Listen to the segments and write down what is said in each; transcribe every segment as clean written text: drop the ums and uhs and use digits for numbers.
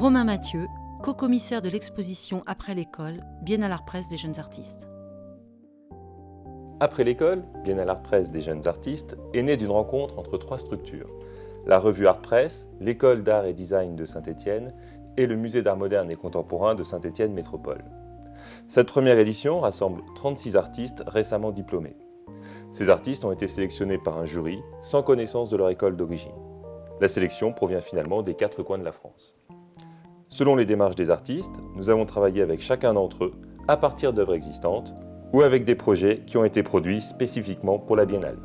Romain Mathieu, co-commissaire de l'exposition Après l'école, Biennale Art Presse des jeunes artistes. Après l'école, Biennale Art Presse des jeunes artistes est née d'une rencontre entre trois structures. La revue Art Presse, l'école d'art et design de Saint-Étienne et le musée d'art moderne et contemporain de Saint-Étienne Métropole. Cette première édition rassemble 36 artistes récemment diplômés. Ces artistes ont été sélectionnés par un jury sans connaissance de leur école d'origine. La sélection provient finalement des 4 coins de la France. Selon les démarches des artistes, nous avons travaillé avec chacun d'entre eux à partir d'œuvres existantes ou avec des projets qui ont été produits spécifiquement pour la Biennale.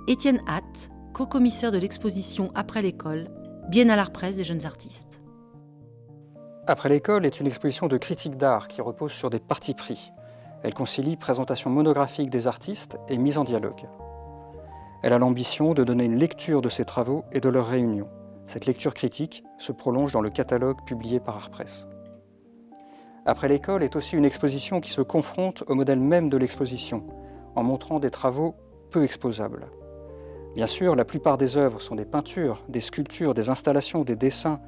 Étienne Hatt, co-commissaire de l'exposition Après l'école, Biennale Art Presse des jeunes artistes. Après l'école est une exposition de critique d'art qui repose sur des partis pris. Elle concilie présentation monographique des artistes et mise en dialogue. Elle a l'ambition de donner une lecture de ces travaux et de leurs réunions. Cette lecture critique se prolonge dans le catalogue publié par Art Presse. Après l'école est aussi une exposition qui se confronte au modèle même de l'exposition, en montrant des travaux peu exposables. Bien sûr, la plupart des œuvres sont des peintures, des sculptures, des installations, des dessins,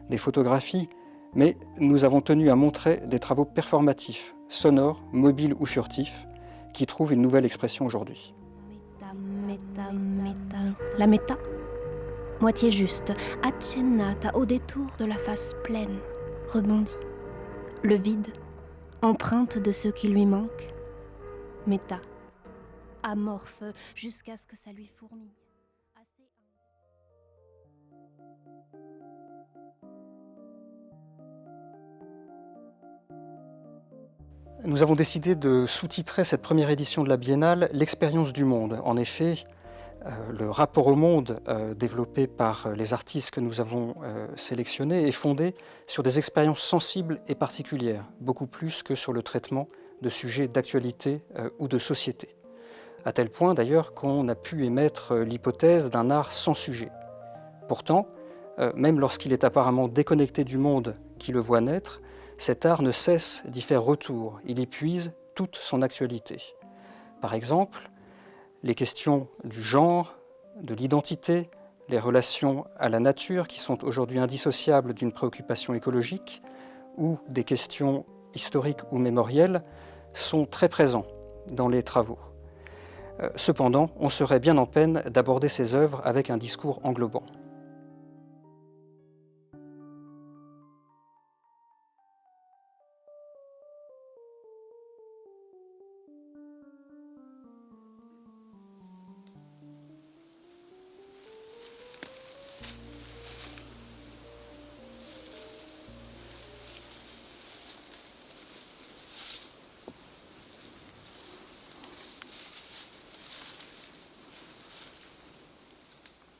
des photographies, mais nous avons tenu à montrer des travaux performatifs, sonores, mobiles ou furtifs, qui trouvent une nouvelle expression aujourd'hui. La méta, moitié juste, accennata au détour de la face pleine, rebondit. Le vide, empreinte de ce qui lui manque. Méta, amorphe jusqu'à ce que ça lui fourmille. Nous avons décidé de sous-titrer cette première édition de la Biennale « L'expérience du monde ». En effet, le rapport au monde développé par les artistes que nous avons sélectionnés est fondé sur des expériences sensibles et particulières, beaucoup plus que sur le traitement de sujets d'actualité ou de société. À tel point d'ailleurs qu'on a pu émettre l'hypothèse d'un art sans sujet. Pourtant, même lorsqu'il est apparemment déconnecté du monde qui le voit naître, cet art ne cesse d'y faire retour, il y puise toute son actualité. Par exemple, les questions du genre, de l'identité, les relations à la nature qui sont aujourd'hui indissociables d'une préoccupation écologique ou des questions historiques ou mémorielles sont très présents dans les travaux. Cependant, on serait bien en peine d'aborder ces œuvres avec un discours englobant.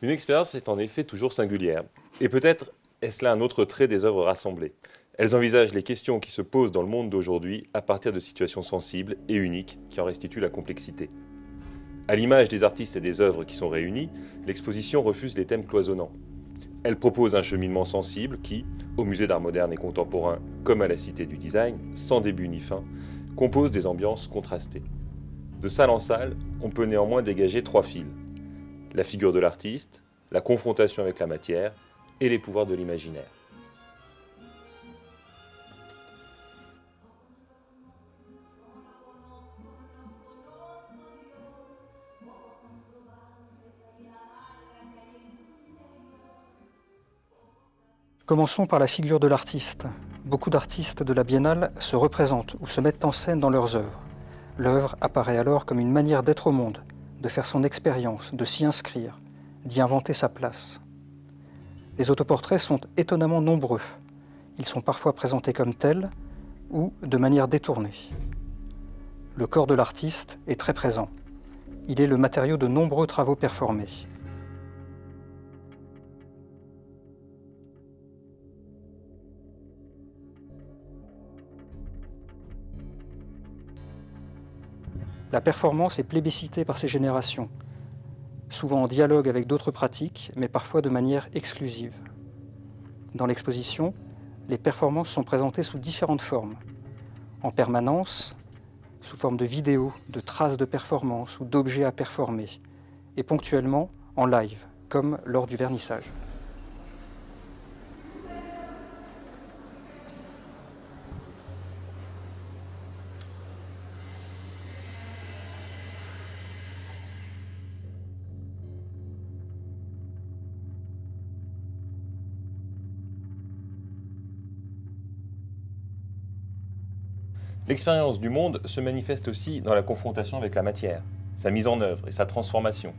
Une expérience est en effet toujours singulière. Et peut-être est-ce là un autre trait des œuvres rassemblées. Elles envisagent les questions qui se posent dans le monde d'aujourd'hui à partir de situations sensibles et uniques qui en restituent la complexité. À l'image des artistes et des œuvres qui sont réunies, l'exposition refuse les thèmes cloisonnants. Elle propose un cheminement sensible qui, au musée d'art moderne et contemporain comme à la Cité du design, sans début ni fin, compose des ambiances contrastées. De salle en salle, on peut néanmoins dégager 3 fils. La figure de l'artiste, la confrontation avec la matière et les pouvoirs de l'imaginaire. Commençons par la figure de l'artiste. Beaucoup d'artistes de la Biennale se représentent ou se mettent en scène dans leurs œuvres. L'œuvre apparaît alors comme une manière d'être au monde, de faire son expérience, de s'y inscrire, d'y inventer sa place. Les autoportraits sont étonnamment nombreux. Ils sont parfois présentés comme tels ou de manière détournée. Le corps de l'artiste est très présent. Il est le matériau de nombreux travaux performés. La performance est plébiscitée par ces générations, souvent en dialogue avec d'autres pratiques, mais parfois de manière exclusive. Dans l'exposition, les performances sont présentées sous différentes formes. En permanence, sous forme de vidéos, de traces de performance ou d'objets à performer, et ponctuellement en live, comme lors du vernissage. L'expérience du monde se manifeste aussi dans la confrontation avec la matière, sa mise en œuvre et sa transformation.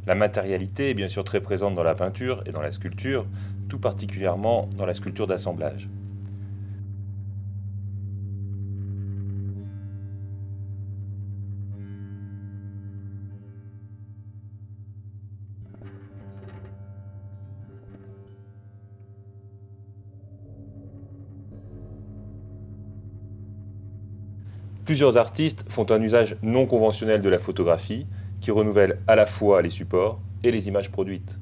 La matérialité est bien sûr très présente dans la peinture et dans la sculpture, tout particulièrement dans la sculpture d'assemblage. Plusieurs artistes font un usage non conventionnel de la photographie, qui renouvelle à la fois les supports et les images produites.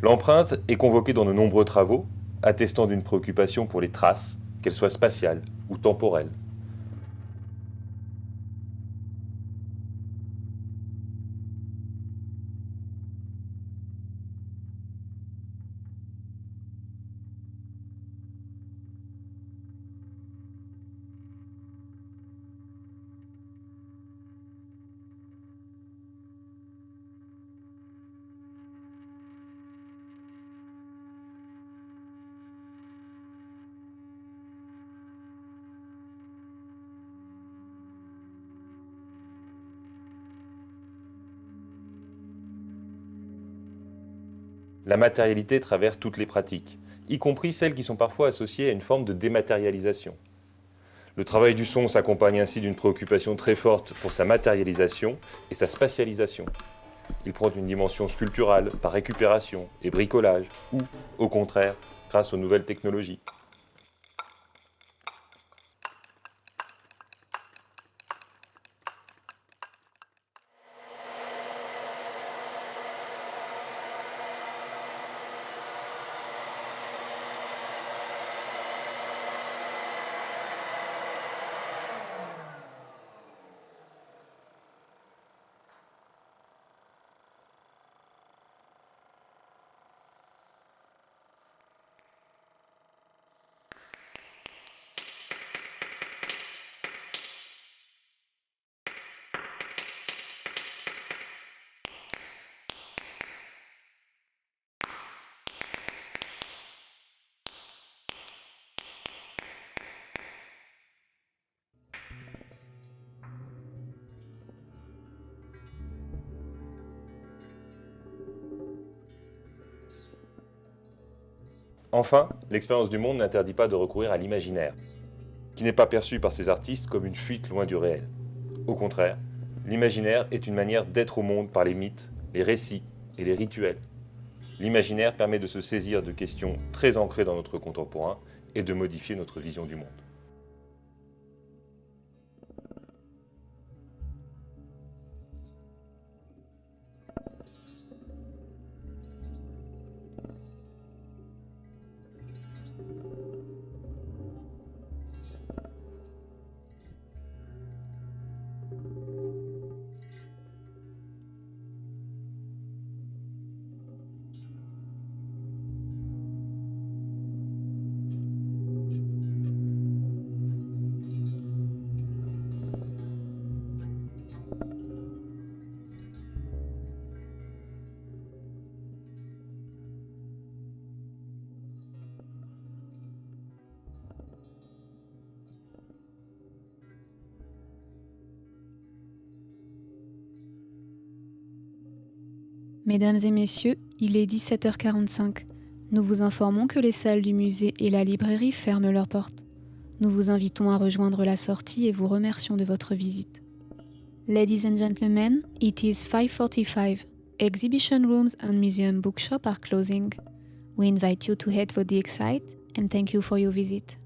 L'empreinte est convoquée dans de nombreux travaux, attestant d'une préoccupation pour les traces, qu'elles soient spatiales ou temporelles. La matérialité traverse toutes les pratiques, y compris celles qui sont parfois associées à une forme de dématérialisation. Le travail du son s'accompagne ainsi d'une préoccupation très forte pour sa matérialisation et sa spatialisation. Il prend une dimension sculpturale par récupération et bricolage, ou, au contraire, grâce aux nouvelles technologies. Enfin, l'expérience du monde n'interdit pas de recourir à l'imaginaire, qui n'est pas perçu par ces artistes comme une fuite loin du réel. Au contraire, l'imaginaire est une manière d'être au monde par les mythes, les récits et les rituels. L'imaginaire permet de se saisir de questions très ancrées dans notre contemporain et de modifier notre vision du monde. Mesdames et messieurs, il est 17h45. Nous vous informons que les salles du musée et la librairie ferment leurs portes. Nous vous invitons à rejoindre la sortie et vous remercions de votre visite. Ladies and gentlemen, it is 5:45. Exhibition rooms and museum bookshop are closing. We invite you to head for the exit and thank you for your visit.